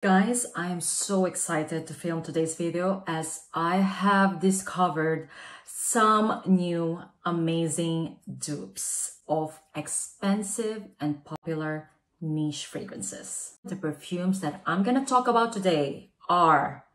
Guys, I am so excited to film today's video as I have discovered some new amazing dupes of expensive and popular niche fragrances. The perfumes that I'm gonna talk about today are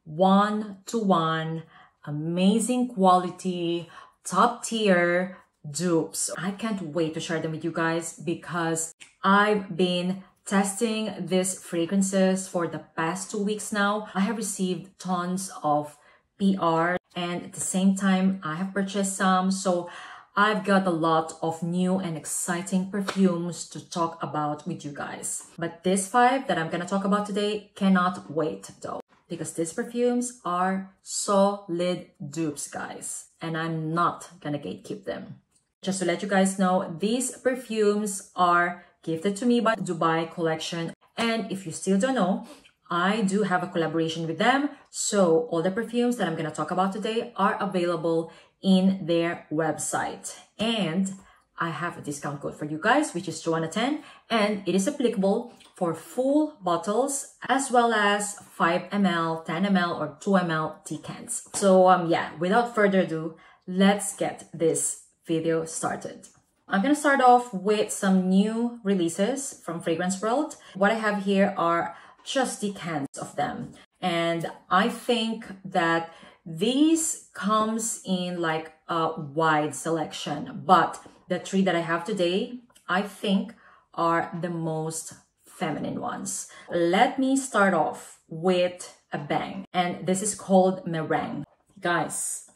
one-to-one, amazing quality, top tier dupes. I can't wait to share them with you guys because I've been testing these fragrances for the past 2 weeks now. I have received tons of PR and at the same time I have purchased some, so I've got a lot of new and exciting perfumes to talk about with you guys. But these 5 that I'm gonna talk about today cannot wait though, because these perfumes are solid dupes, guys, and I'm not gonna gatekeep them. Just to let you guys know, these perfumes are gifted to me by Dubai Collection, and if you still don't know, I do have a collaboration with them, so all the perfumes that I'm going to talk about today are available in their website, and I have a discount code for you guys, which is Joanna10, and it is applicable for full bottles as well as 5 ml, 10 ml or 2 ml decants. So yeah, without further ado, let's get this video started. I'm gonna start off with some new releases from Fragrance World. What I have here are just decants of them, and I think that these comes in like a wide selection, but the 3 that I have today I think are the most feminine ones. Let me start off with a bang, and this is called Meringue. Guys,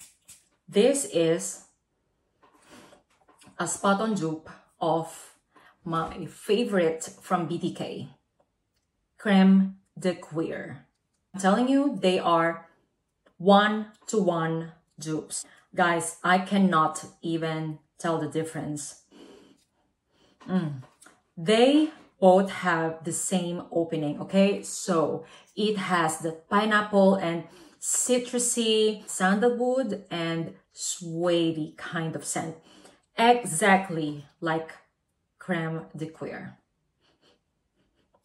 this is a spot-on dupe of my favorite from BDK, Creme de Cuir. I'm telling you, they are one-to-one dupes. Guys, I cannot even tell the difference. They both have the same opening, okay? So it has the pineapple and citrusy, sandalwood and suede kind of scent. Exactly like Creme de Cuir.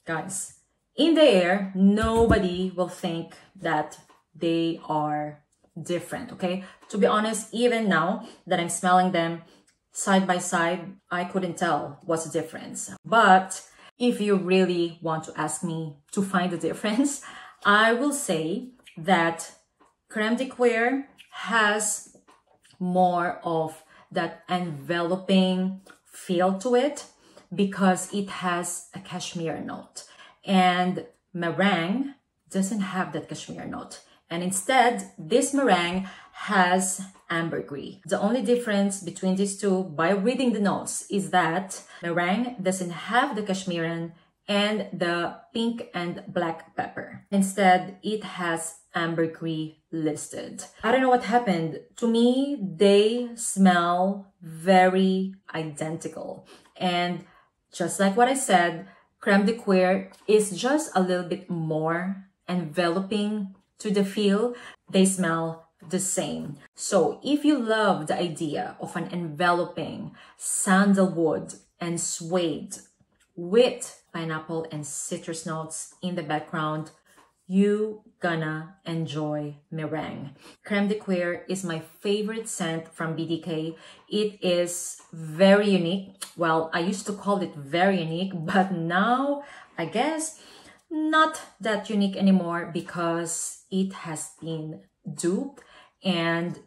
Guys, in the air, nobody will think that they are different, okay? To be honest, even now that I'm smelling them side by side, I couldn't tell what's the difference. But if you really want to ask me to find the difference, I will say that Creme de Cuir has more of that enveloping feel to it because it has a cashmere note, and Meringue doesn't have that cashmere note, and instead this Meringue has ambergris. The only difference between these two by reading the notes is that Meringue doesn't have the cashmere and the pink and black pepper. Instead, it has ambergris listed. I don't know what happened. To me, they smell very identical. And just like what I said, Creme de Cuir is just a little bit more enveloping to the feel. They smell the same. So if you love the idea of an enveloping sandalwood and suede with pineapple and citrus notes in the background, you gonna enjoy Meringue. Creme de Cuir is my favorite scent from BDK. It is very unique. Well, I used to call it very unique, but now I guess not that unique anymore because it has been duped. And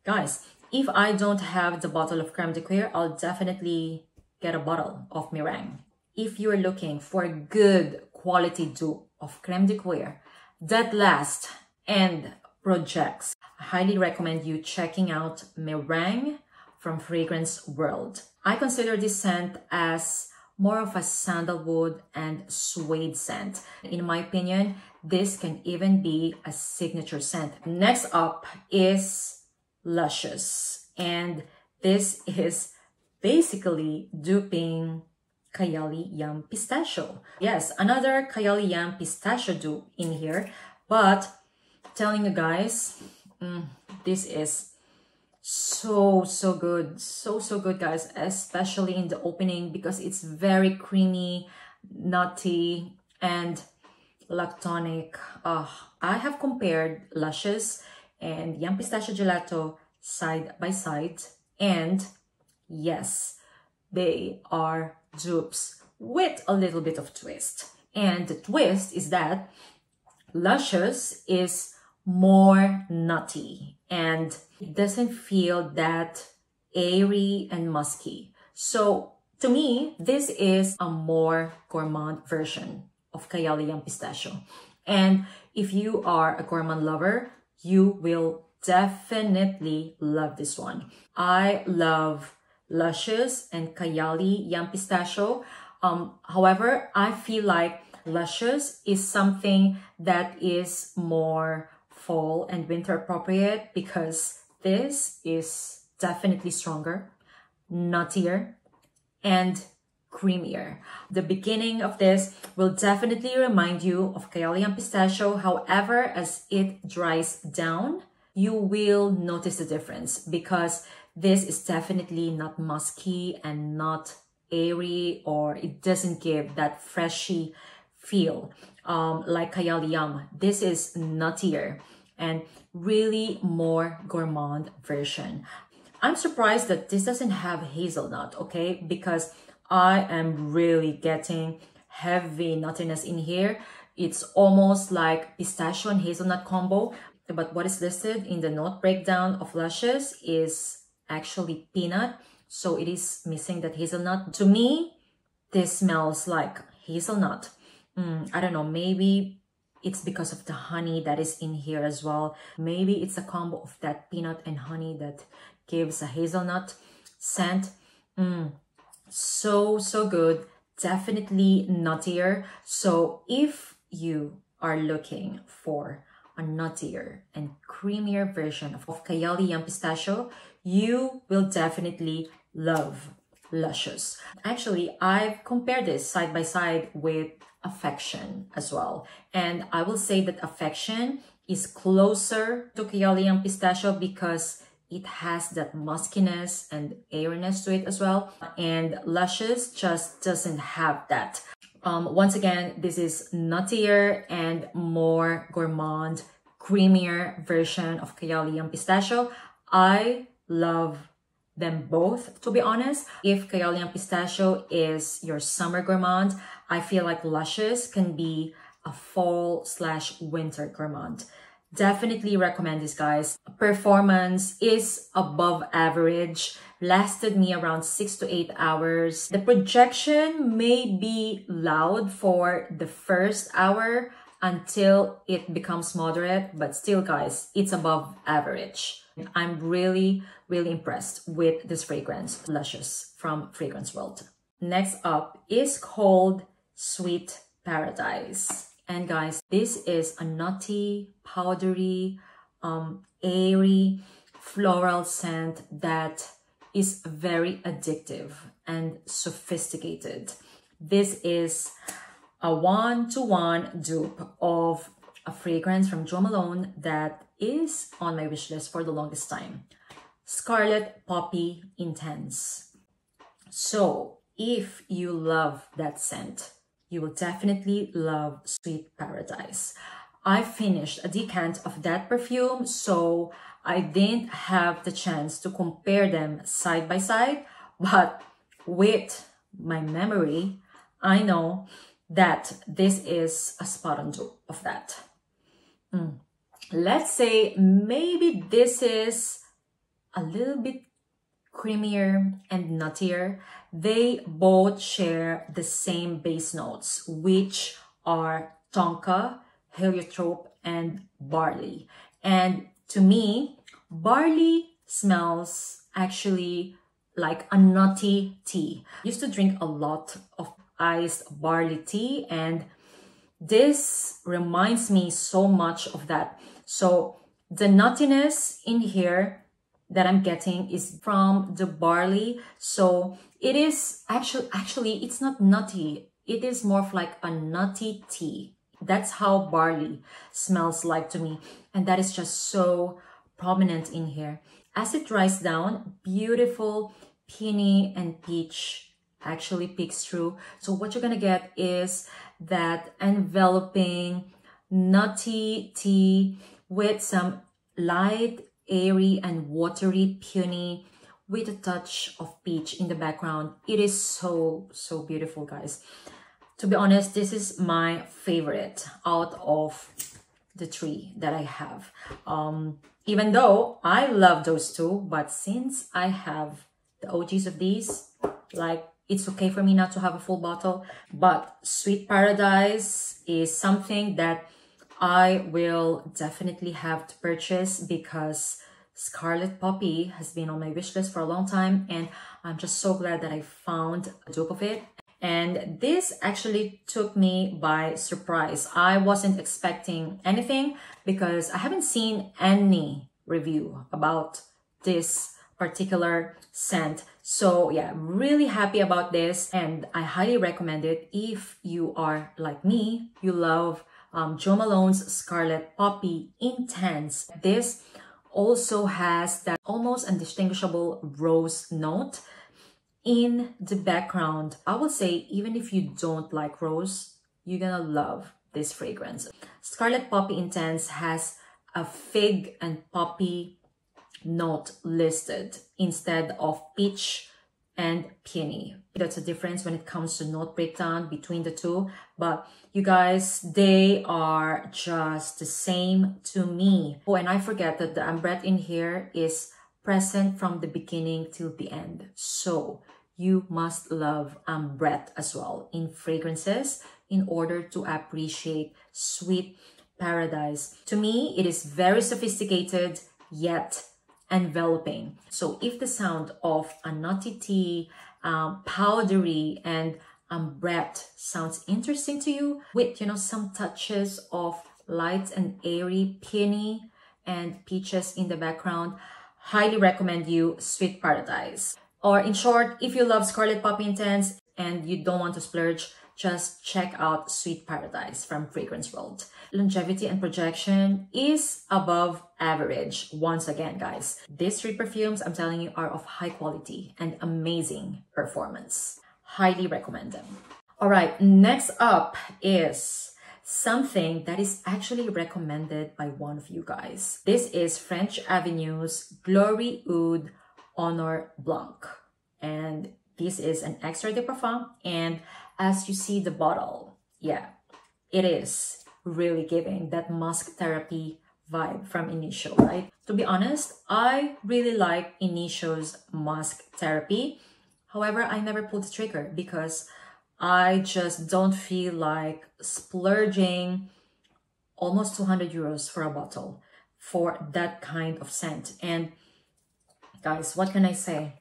guys, if I don't have the bottle of Creme de Cuir, I'll definitely get a bottle of Meringue. If you're looking for a good quality dupe of Creme de Cuir that lasts and projects, I highly recommend you checking out Meringue from Fragrance World. I consider this scent as more of a sandalwood and suede scent. In my opinion, this can even be a signature scent. Next up is Luscious, and this is basically duping Kayali Yum Pistachio. Yes, another Kayali Yum Pistachio dupe in here, but telling you guys, this is so good, so good, guys, especially in the opening because it's very creamy, nutty, and lactonic. I have compared Luscious and Yum Pistachio Gelato side by side, and yes, they are dupes with a little bit of twist. And the twist is that Luscious is more nutty and it doesn't feel that airy and musky. So to me, this is a more gourmand version of Kayali Yum Pistachio. And if you are a gourmand lover, you will definitely love this one. I love Luscious and Kayali Yum Pistachio. However, I feel like Luscious is something that is more fall and winter appropriate because this is definitely stronger, nuttier, and creamier. The beginning of this will definitely remind you of Kayali Yum Pistachio. However, as it dries down, you will notice the difference because this is definitely not musky and not airy, or it doesn't give that freshy feel like Kayali Yum. This is nuttier and really more gourmand version. I'm surprised that this doesn't have hazelnut, okay? Because I am really getting heavy nuttiness in here. It's almost like pistachio and hazelnut combo. But what is listed in the note breakdown of Luscious is actually peanut. So it is missing that hazelnut. To me, this smells like hazelnut. I don't know, maybe it's because of the honey that is in here as well. Maybe it's a combo of that peanut and honey that gives a hazelnut scent. So good. Definitely nuttier. So if you are looking for a nuttier and creamier version of Kayali Yum Pistachio, you will definitely love Luscious. Actually, I've compared this side by side with Affection as well. And I will say that Affection is closer to Kayali Yum Pistachio because it has that muskiness and airiness to it as well. And Luscious just doesn't have that. Once again, this is nuttier and more gourmand, creamier version of Kayali Yum Pistachio. I love them both, to be honest. If Kayali Yum Pistachio is your summer gourmand, I feel like Luscious can be a fall/winter gourmand. Definitely recommend this, guys. Performance is above average, lasted me around 6 to 8 hours. The projection may be loud for the first hour until it becomes moderate, but still, guys, it's above average. I'm really impressed with this fragrance, Luscious from Fragrance World. Next up is called Sweet Paradise. And guys, this is a nutty, powdery, airy, floral scent that is very addictive and sophisticated. This is a 1-to-1 dupe of a fragrance from Jo Malone that is on my wish list for the longest time. Scarlet Poppy Intense. So if you love that scent, you will definitely love Sweet Paradise. I finished a decant of that perfume, so I didn't have the chance to compare them side by side, but with my memory, I know that this is a spot on dupe of that. Let's say maybe this is a little bit creamier and nuttier. They both share the same base notes, which are tonka, heliotrope, and barley. And to me, barley smells actually like a nutty tea. I used to drink a lot of iced barley tea, and this reminds me so much of that. So the nuttiness in here that I'm getting is from the barley. So it is actually it's not nutty. It is more of like a nutty tea. That's how barley smells like to me. And that is just so prominent in here. As it dries down, beautiful peony and peach actually peeks through. So what you're gonna get is that enveloping nutty tea with some light, airy, and watery peony with a touch of peach in the background. It is so beautiful, guys. To be honest, this is my favorite out of the three that I have. Even though I love those two, but since I have the OGs of these, like, it's okay for me not to have a full bottle. But Sweet Paradise is something that I will definitely have to purchase because Scarlet Poppy has been on my wish list for a long time, and I'm just so glad that I found a dupe of it. And this actually took me by surprise. I wasn't expecting anything because I haven't seen any review about this particular scent. So yeah, really happy about this, and I highly recommend it if you are like me. You love Jo Malone's Scarlet Poppy Intense. This also has that almost indistinguishable rose note in the background. I will say, even if you don't like rose, you're gonna love this fragrance. Scarlet Poppy Intense has a fig and poppy note listed instead of peach and peony. That's a difference when it comes to note breakdown between the two, but you guys, they are just the same to me. Oh, and I forget that the ambrette in here is present from the beginning till the end. So you must love ambrette as well in fragrances in order to appreciate Sweet Paradise. To me, it is very sophisticated yet enveloping. So if the sound of a nutty tea, powdery, and ambrette sounds interesting to you, with, you know, some touches of light and airy peony and peaches in the background, highly recommend you Sweet Paradise. Or in short, if you love Scarlet Poppy Intense and you don't want to splurge, just check out Sweet Paradise from Fragrance World. Longevity and projection is above average. Once again, guys, these three perfumes, I'm telling you, are of high quality and amazing performance. Highly recommend them. All right, next up is something that is actually recommended by one of you guys. This is French Avenue's Glory Oud Honor Blanc. And this is an extrait de parfum, and as you see the bottle, yeah, it is really giving that musk therapy vibe from Initio, right? To be honest, I really like Initio's musk therapy. However, I never pulled the trigger because I just don't feel like splurging almost 200 euros for a bottle for that kind of scent. And guys, what can I say?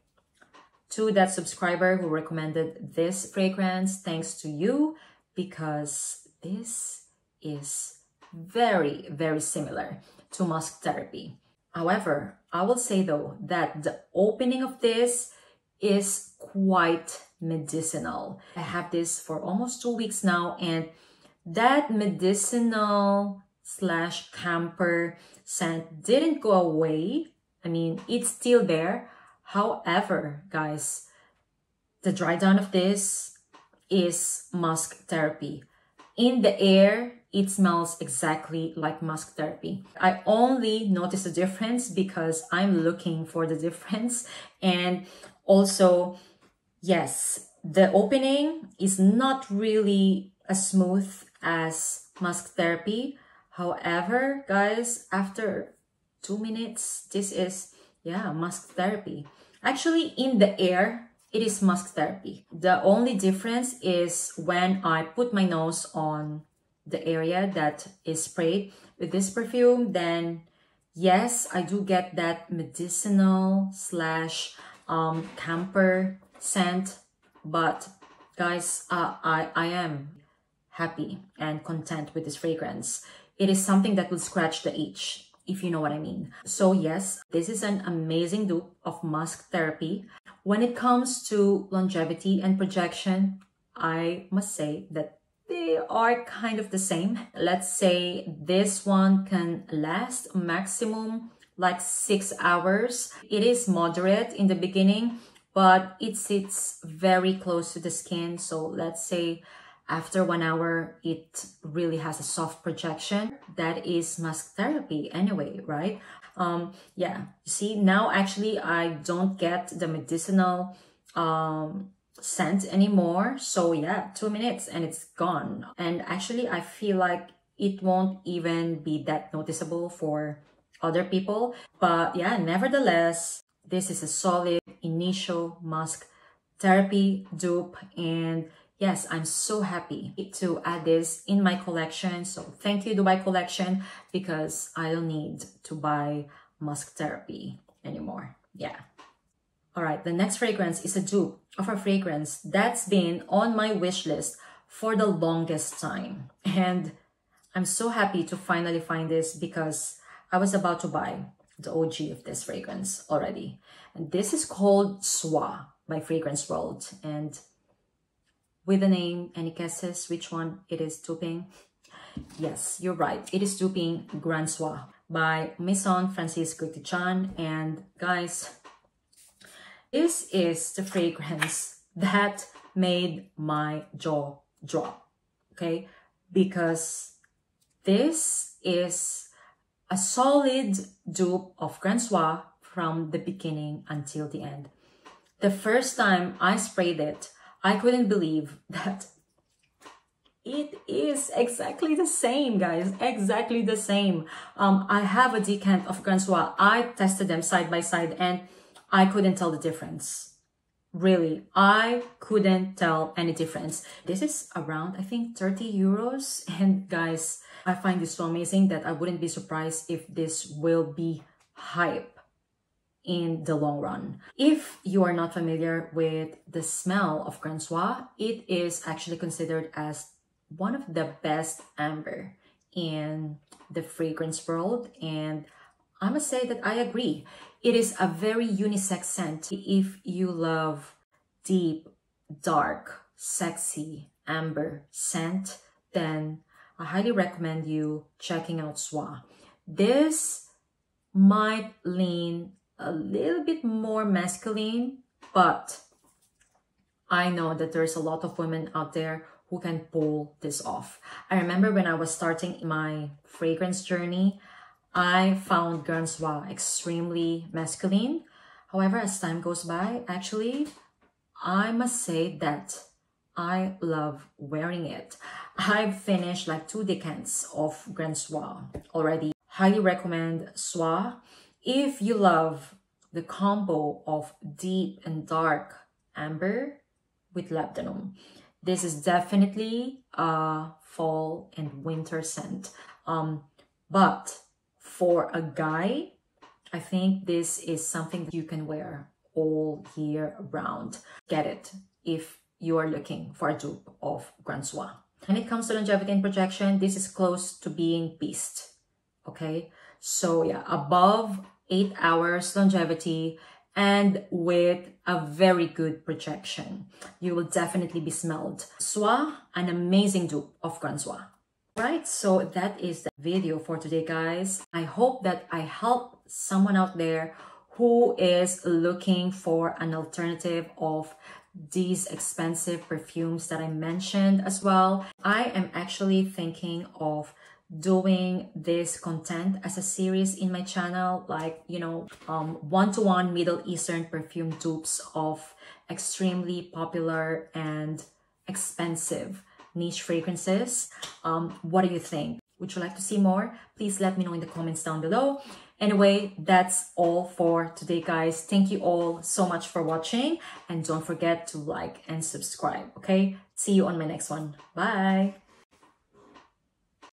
To that subscriber who recommended this fragrance, thanks to you, because this is very similar to musk therapy. However, I will say though that the opening of this is quite medicinal. I have this for almost 2 weeks now, and that medicinal / camper scent didn't go away. I mean, it's still there. However, guys, the dry down of this is musk therapy. In the air, it smells exactly like musk therapy. I only notice the difference because I'm looking for the difference. And also, yes, the opening is not really as smooth as musk therapy. However, guys, after 2 minutes, this is, yeah, musk therapy. Actually, in the air, it is musk therapy. The only difference is when I put my nose on the area that is sprayed with this perfume, then yes, I do get that medicinal / camper scent. But guys, I am happy and content with this fragrance. It is something that will scratch the itch, if you know what I mean. So yes, this is an amazing dupe of musk therapy. When it comes to longevity and projection, I must say that they are kind of the same. Let's say this one can last maximum like 6 hours. It is moderate in the beginning, but it sits very close to the skin. So let's say after 1 hour, it really has a soft projection. That is mask therapy anyway, right? Yeah, you see, now actually I don't get the medicinal scent anymore. So yeah, 2 minutes and it's gone. And actually I feel like it won't even be that noticeable for other people. But yeah, nevertheless, this is a solid initial mask therapy dupe, and yes, I'm so happy to add this in my collection. So thank you, Dubai collection, because I don't need to buy mask therapy anymore. Yeah. All right, the next fragrance is a dupe of a fragrance that's been on my wish list for the longest time. And I'm so happy to finally find this because I was about to buy the OG of this fragrance already. And this is called Soir by Fragrance World. And with the name, any guesses which one it is duping? Yes, you're right. It is duping Grand Soir by Maison Francis Kurkdijan. And guys, this is the fragrance that made my jaw drop, okay? Because this is a solid dupe of Grand Soir from the beginning until the end. The first time I sprayed it, I couldn't believe that it is exactly the same, guys, exactly the same. I have a decant of Grand Soir. I tested them side by side and I couldn't tell the difference. Really, I couldn't tell any difference. This is around, I think, 30 euros. And guys, I find this so amazing that I wouldn't be surprised if this will be hype in the long run. If you are not familiar with the smell of Grand Soir, it is actually considered as one of the best amber in the fragrance world. And I must say that I agree. It is a very unisex scent. If you love deep, dark, sexy amber scent, then I highly recommend you checking out Soir. This might lean a little bit more masculine, but I know that there's a lot of women out there who can pull this off. I remember when I was starting my fragrance journey, I found Grand Soir extremely masculine. However, as time goes by, actually, I must say that I love wearing it. I've finished like 2 decants of Grand Soir already. Highly recommend Soir. If you love the combo of deep and dark amber with labdanum, this is definitely a fall and winter scent. But for a guy, I think this is something that you can wear all year round. Get it if you are looking for a dupe of Grand Soir. When it comes to longevity and projection, this is close to being beast. Okay, so yeah, above 8 hours longevity and with a very good projection. You will definitely be smelled. Soir, an amazing dupe of Grand Soir. Right, so that is the video for today, guys. I hope that I help someone out there who is looking for an alternative of these expensive perfumes that I mentioned as well. I am actually thinking of doing this content as a series in my channel, like, you know, one-to-one Middle Eastern perfume dupes of extremely popular and expensive niche fragrances. What do you think? Would you like to see more? Please let me know in the comments down below. Anyway, that's all for today, guys. Thank you all so much for watching, and don't forget to like and subscribe, okay? See you on my next one. Bye.